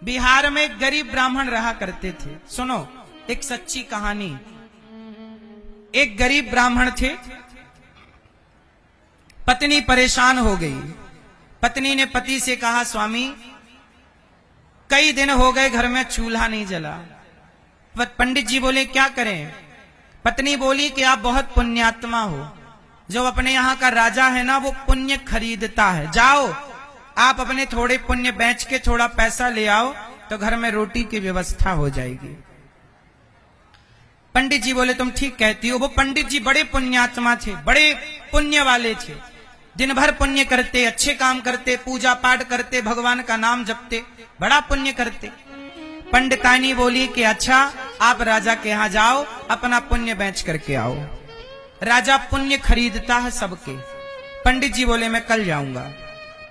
बिहार में एक गरीब ब्राह्मण रहा करते थे। सुनो एक सच्ची कहानी। एक गरीब ब्राह्मण थे, पत्नी परेशान हो गई। पत्नी ने पति से कहा, स्वामी कई दिन हो गए घर में चूल्हा नहीं जला। पंडित जी बोले क्या करें? पत्नी बोली कि आप बहुत पुण्यात्मा हो, जो अपने यहाँ का राजा है ना वो पुण्य खरीदता है, जाओ आप अपने थोड़े पुण्य बेच के थोड़ा पैसा ले आओ तो घर में रोटी की व्यवस्था हो जाएगी। पंडित जी बोले तुम ठीक कहती हो। वो पंडित जी बड़े पुण्यात्मा थे, बड़े पुण्य वाले थे, दिन भर पुण्य करते, अच्छे काम करते, पूजा पाठ करते, भगवान का नाम जपते, बड़ा पुण्य करते। पंडितानी बोली कि अच्छा आप राजा के यहाँ जाओ, अपना पुण्य बेच करके आओ। राजा पुण्य खरीदता है सबके। पंडित जी बोले मैं कल जाऊंगा।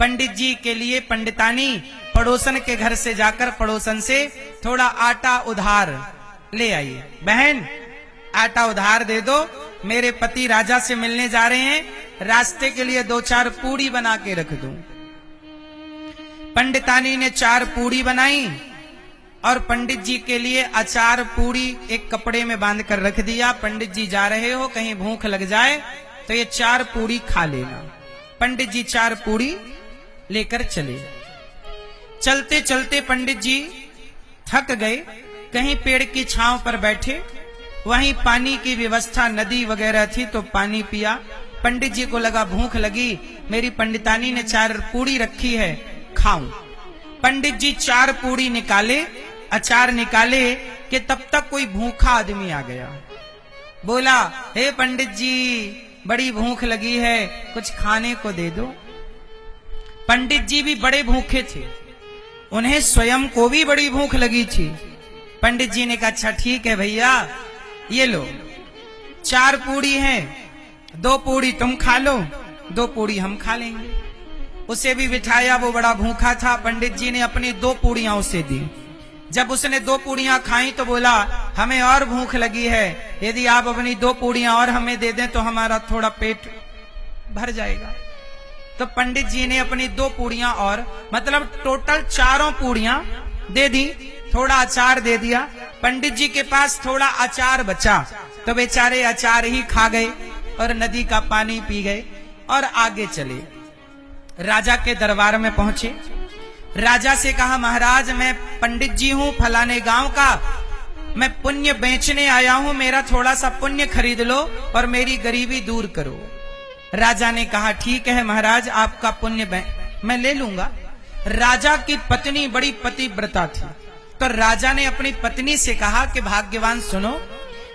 पंडित जी के लिए पंडितानी पड़ोसन के घर से जाकर पड़ोसन से थोड़ा आटा उधार ले आई। बहन आटा उधार दे दो, मेरे पति राजा से मिलने जा रहे हैं, रास्ते के लिए 2-4 पूड़ी बना के रख दूं। पंडितानी ने 4 पूड़ी बनाई और पंडित जी के लिए अचार पूड़ी एक कपड़े में बांध कर रख दिया। पंडित जी जा रहे हो, कहीं भूख लग जाए तो ये 4 पूड़ी खा लेना। पंडित जी 4 पूड़ी लेकर चले। चलते चलते पंडित जी थक गए, कहीं पेड़ की छांव पर बैठे, वहीं पानी की व्यवस्था नदी वगैरह थी तो पानी पिया। पंडित जी को लगा भूख लगी, मेरी पंडितानी ने 4 पूड़ी रखी है, खाऊं। पंडित जी 4 पूड़ी निकाले, अचार निकाले कि तब तक कोई भूखा आदमी आ गया। बोला हे पंडित जी बड़ी भूख लगी है, कुछ खाने को दे दो। पंडित जी भी बड़े भूखे थे, उन्हें स्वयं को भी बड़ी भूख लगी थी। पंडित जी ने कहा अच्छा ठीक है भैया, ये लो 4 पूड़ी हैं, 2 पूड़ी तुम खा लो, 2 पूड़ी हम खा लेंगे। उसे भी बिठाया, वो बड़ा भूखा था। पंडित जी ने अपनी 2 पूड़ियां उसे दी। जब उसने 2 पूड़ियां खाई तो बोला हमें और भूख लगी है, यदि आप अपनी 2 पूड़ियां और हमें दे दें तो हमारा थोड़ा पेट भर जाएगा। तो पंडित जी ने अपनी 2 पूड़ियां और मतलब टोटल 4 पूड़ियां दे दी, थोड़ा अचार दे दिया। पंडित जी के पास थोड़ा अचार बचा तो बेचारे अचार ही खा गए और नदी का पानी पी गए और आगे चले। राजा के दरबार में पहुंचे। राजा से कहा महाराज मैं पंडित जी हूं फलाने गांव का, मैं पुण्य बेचने आया हूं, मेरा थोड़ा सा पुण्य खरीद लो और मेरी गरीबी दूर करो। राजा ने कहा ठीक है महाराज आपका पुण्य मैं ले लूंगा। राजा की पत्नी बड़ी पतिव्रता थी, तो राजा ने अपनी पत्नी से कहा कि भाग्यवान सुनो,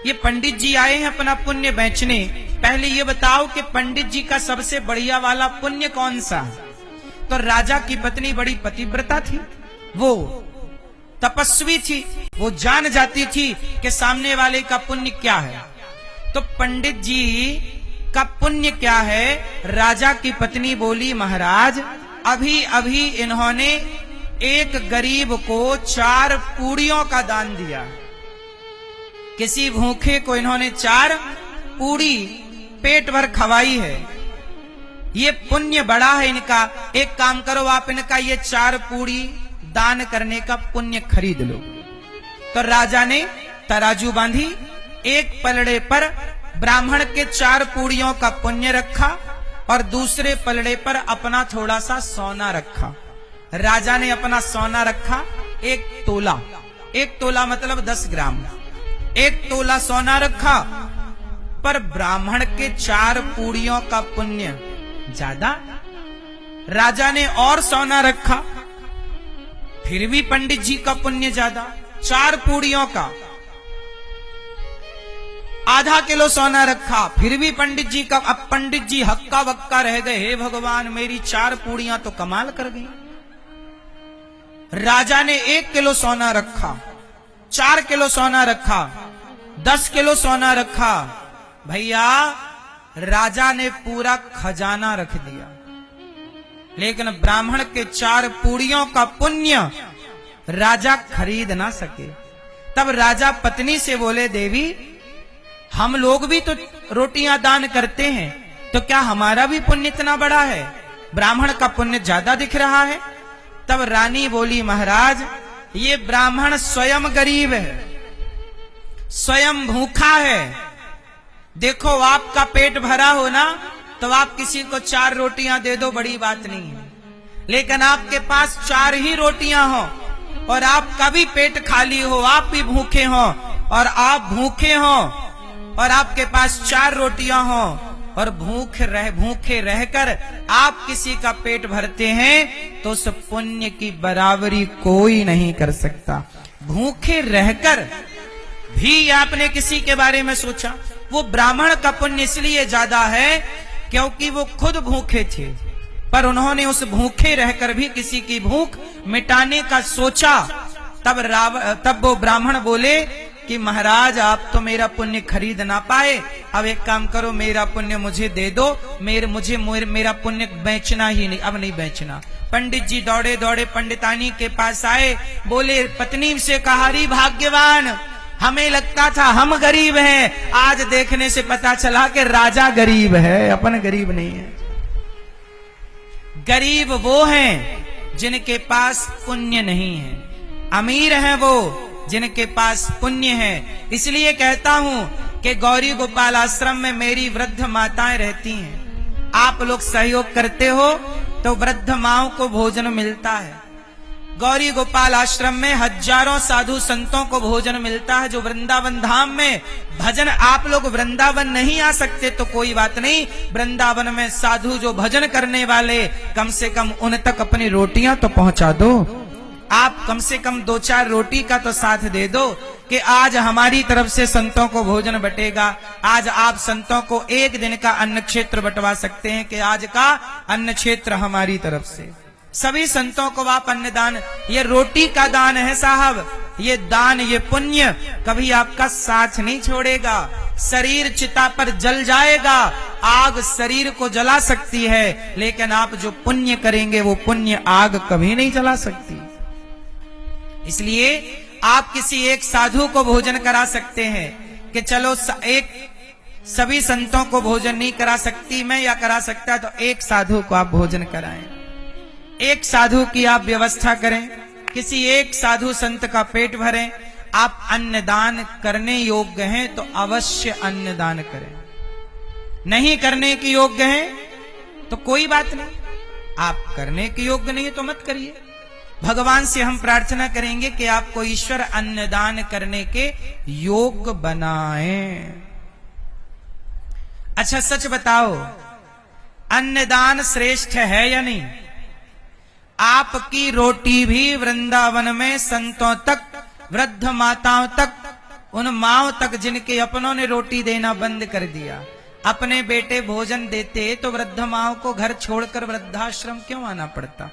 ये पंडित जी आए हैं अपना पुण्य बेचने, पहले ये बताओ कि पंडित जी का सबसे बढ़िया वाला पुण्य कौन सा है? तो राजा की पत्नी बड़ी पतिव्रता थी, वो तपस्वी थी, वो जान जाती थी कि सामने वाले का पुण्य क्या है। तो पंडित जी का पुण्य क्या है? राजा की पत्नी बोली महाराज अभी अभी इन्होंने एक गरीब को 4 पूड़ियों का दान दिया। किसी भूखे को इन्होंने 4 पूड़ी पेट भर खवाई है, ये पुण्य बड़ा है इनका। एक काम करो आप इनका ये 4 पूड़ी दान करने का पुण्य खरीद लो। तो राजा ने तराजू बांधी, एक पलड़े पर ब्राह्मण के 4 पूड़ियों का पुण्य रखा और दूसरे पलड़े पर अपना थोड़ा सा सोना रखा। राजा ने अपना सोना रखा 1 तोला, 1 तोला मतलब 10 ग्राम, 1 तोला सोना रखा, पर ब्राह्मण के 4 पूड़ियों का पुण्य ज्यादा। राजा ने और सोना रखा, फिर भी पंडित जी का पुण्य ज्यादा। 4 पूड़ियों का आधा किलो सोना रखा, फिर भी पंडित जी का। अब पंडित जी हक्का बक्का रह गए, हे भगवान मेरी 4 पूड़ियां तो कमाल कर गई। राजा ने 1 किलो सोना रखा, 4 किलो सोना रखा, 10 किलो सोना रखा। भैया राजा ने पूरा खजाना रख दिया, लेकिन ब्राह्मण के 4 पूड़ियों का पुण्य राजा खरीद ना सके। तब राजा पत्नी से बोले देवी हम लोग भी तो रोटियां दान करते हैं, तो क्या हमारा भी पुण्य इतना बड़ा है? ब्राह्मण का पुण्य ज्यादा दिख रहा है। तब रानी बोली महाराज ये ब्राह्मण स्वयं गरीब है, स्वयं भूखा है। देखो आपका पेट भरा हो ना तो आप किसी को 4 रोटियां दे दो, बड़ी बात नहीं है। लेकिन आपके पास 4 ही रोटियां हो और आपका भी पेट खाली हो, आप भी भूखे हो और आप भूखे हो और आपके पास 4 रोटियां हो और भूखे रहकर आप किसी का पेट भरते हैं तो उस पुण्य की बराबरी कोई नहीं कर सकता। भूखे रहकर भी आपने किसी के बारे में सोचा, वो ब्राह्मण का पुण्य इसलिए ज्यादा है क्योंकि वो खुद भूखे थे, पर उन्होंने उस भूखे रहकर भी किसी की भूख मिटाने का सोचा। तब वो ब्राह्मण बोले कि महाराज आप तो मेरा पुण्य खरीद ना पाए, अब एक काम करो मेरा पुण्य मुझे दे दो, मेरा पुण्य बेचना ही नहीं, अब नहीं बेचना। पंडित जी दौड़े दौड़े पंडितानी के पास आए, बोले पत्नी से कहा री भाग्यवान, हमें लगता था हम गरीब हैं, आज देखने से पता चला कि राजा गरीब है, अपन गरीब नहीं है। गरीब वो हैं जिनके पास पुण्य नहीं है, अमीर हैं वो जिनके पास पुण्य है। इसलिए कहता हूं कि गौरी गोपाल आश्रम में मेरी वृद्ध माताएं रहती हैं, आप लोग सहयोग करते हो तो वृद्ध माओं को भोजन मिलता है। गौरी गोपाल आश्रम में हजारों साधु संतों को भोजन मिलता है जो वृंदावन धाम में भजन। आप लोग वृंदावन नहीं आ सकते तो कोई बात नहीं, वृंदावन में साधु जो भजन करने वाले कम से कम उन तक अपनी रोटियां तो पहुंचा दो। आप कम से कम 2-4 रोटी का तो साथ दे दो कि आज हमारी तरफ से संतों को भोजन बटेगा। आज आप संतों को एक दिन का अन्न क्षेत्र बंटवा सकते हैं कि आज का अन्न क्षेत्र हमारी तरफ से। सभी संतों को आप अन्नदान, ये रोटी का दान है साहब, ये दान, ये पुण्य कभी आपका साथ नहीं छोड़ेगा। शरीर चिता पर जल जाएगा, आग शरीर को जला सकती है, लेकिन आप जो पुण्य करेंगे वो पुण्य आग कभी नहीं जला सकती। इसलिए आप किसी एक साधु को भोजन करा सकते हैं कि चलो सभी संतों को भोजन नहीं करा सकती मैं या करा सकता तो एक साधु को आप भोजन कराएं, एक साधु की आप व्यवस्था करें, किसी एक साधु संत का पेट भरें। आप अन्नदान करने योग्य हैं तो अवश्य अन्नदान करें, नहीं करने के योग्य हैं तो कोई बात नहीं, आप करने के योग्य नहीं है तो मत करिए। भगवान से हम प्रार्थना करेंगे कि आपको ईश्वर अन्नदान करने के योग्य बनाए। अच्छा सच बताओ, अन्नदान श्रेष्ठ है या नहीं? आपकी रोटी भी वृंदावन में संतों तक, वृद्ध माताओं तक, उन माओं तक जिनके अपनों ने रोटी देना बंद कर दिया, अपने बेटे भोजन देते तो वृद्ध माओं को घर छोड़कर वृद्धाश्रम क्यों आना पड़ता?